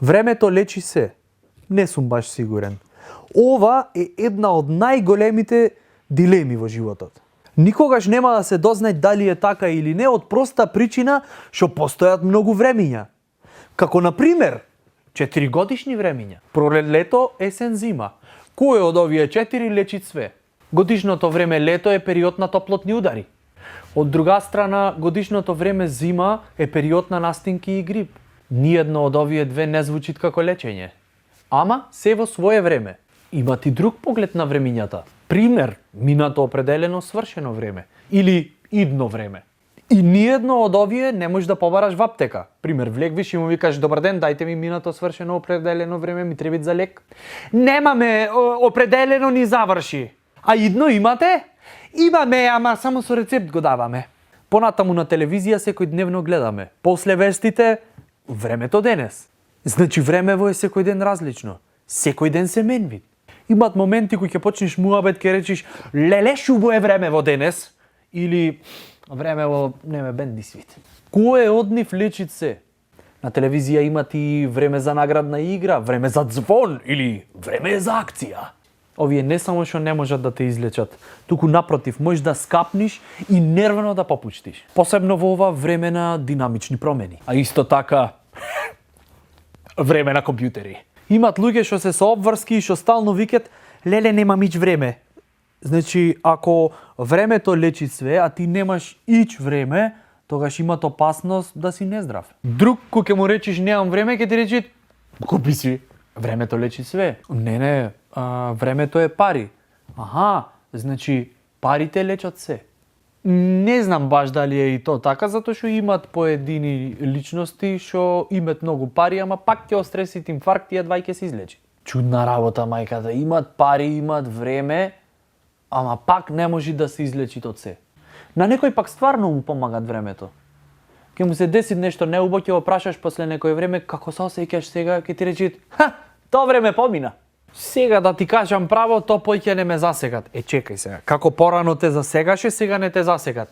Времето лечи се. Не сум баш сигурен. Ова е една од најголемите дилеми во животот. Никогаш нема да се дознае дали е така или не од проста причина што постојат многу времиња. Како на пример 4 годишни времиња. Пролет, лето, есен, зима. Кој од овие 4 лечи све? Годишното време лето е период на топлотни удари. Од друга страна, годишното време зима е период на настинки и грип. Ниедно од овие две не звучит како лечење. Ама се во свое време. Имат и друг поглед на времињата. Пример, минато определено свршено време или идно време. И ниедно од овие не можеш да побараш во аптека. Пример, влегвиш и му викаш: добар ден, дајте ми минато свршено определено време, ми треба за лек. Немаме, определено ни заврши. А идно имате? Имаме, ама само со рецепт го даваме. Понатаму на телевизија секојдневно гледаме. После вестите, времето денес. Значи времево е секој ден различно. Секој ден се менви. Имат моменти кои ќе почнеш муабет, ќе речиш: леле, шубо е времево денес. Или времево не ме бенди свит. Кој е од нив лечи се? На телевизија имат и време за наградна игра, време за звон или време за акција. Овие не само што не можат да те излечат, туку напротив, можеш да скапниш и нервно да попуштиш. Посебно во ова време на динамични промени. А исто така, време на компјутери. Имат луѓе што се со обврски и што стално викат: леле, нема мич време. Значи, ако времето лечи све, а ти немаш ич време, тогаш имат опасност да си нездрав. Друг кој ќе му речиш немам време, ќе ти речи: купи си. Времето лечи све. Не, времето е пари. Аха, значи парите лечат се. Не знам баш дали е и то така, затоа што имат поедини личности што имат многу пари, ама пак ќе остресит инфаркт и едва ќе се излечи. Чудна работа, мајката. Имат пари, имат време, ама пак не може да се излечи од се. На некој пак стварно му помагат времето. Ке му се деси нешто неубаво, ќе го прашаш после некој време: како се осеќаш сега? Ќе ти речи: тоа време помина. Сега да ти кажам право, то поќе не ме засегат. Чекај сега, како порано те засегаше, сега не те засегат.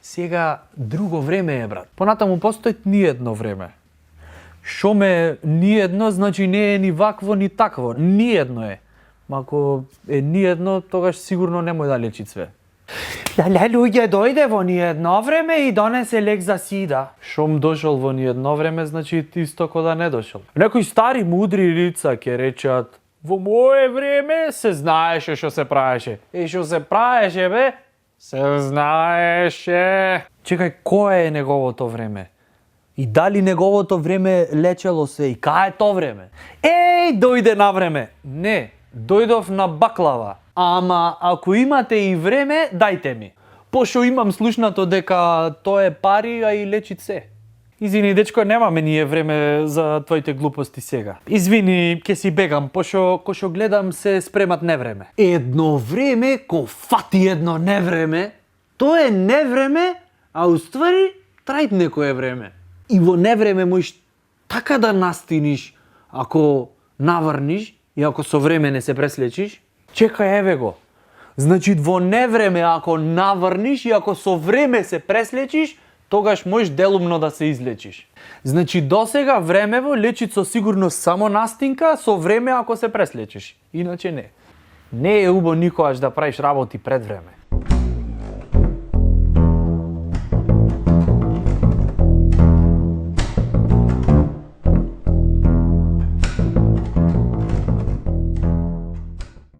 Сега друго време е, брат. Понатаму постои ниедно време. Шо ме ниедно, значи не е ни вакво, ни такво. Ниедно е. Ако е ниедно, тогаш сигурно немој да лечи све. Леле, луѓе, дојде во ниедно време и донесе лек за сида. Шом дошол во ниедно време, значи исто ко да не дошол. Некои стари мудри лица ќе речат: во мое време се знаеше што се правеше. Што се правеше, бе? Се знаеше. Чекај, кое е неговото време? И дали неговото време лечело се? И кај е то време? Дојде на време. Не, дојдов на баклава. Ама ако имате и време, дајте ми. Пошто имам слушнато дека тоа е пари, а и лечи се. Извини, дечко, немаме ние време за твоите глупости сега. Извини, ќе си бегам, пошто кога гледам се спремат невреме. Едно време ко фати едно невреме, тоа е невреме, а уствари трајт некое време. И во невреме можеш така да настиниш ако наврниш и ако со време не се преслечиш. Чекај, еве го. Значи во невреме ако наврниш и ако со време се преслечиш, тогаш можеш делумно да се излечиш. Значи досега времево лечи со сигурност само настинка, со време ако се преслечиш. Иначе не. Не е убаво никогаш да правиш работи пред време.